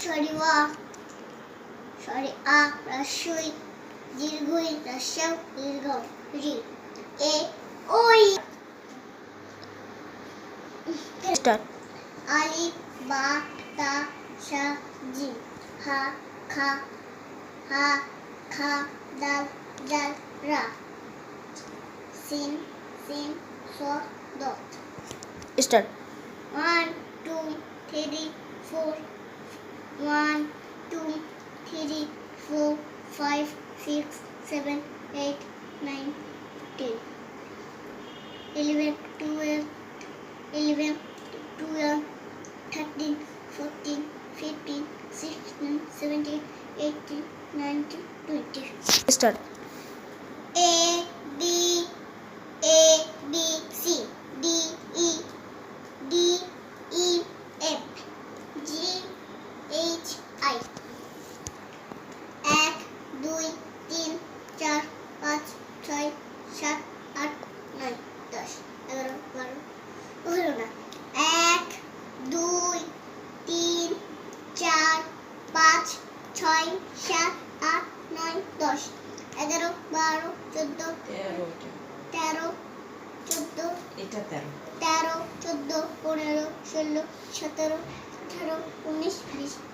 সরিওয়া sorry আ রস্যই দীর্ঘই রস্যং দীর্ঘ রি এ ওই স্টার্ট। আলিফ বা তা সা জিম হা খা দাল জাল রা সিন সো দত start. 1 2 3 4 1 2 3 4 5 6 7 8 9 10 11 12 13 14 15 16 17 18 19 20 start. A B C D E F G H I 1 2 3 4 5 6 7 8 9 10 11 12 হলো না 1 2 3 4 5 6 7 8 9 10 11 12 14 13 14 এটা 13 13 14 15 16 17 18 19 20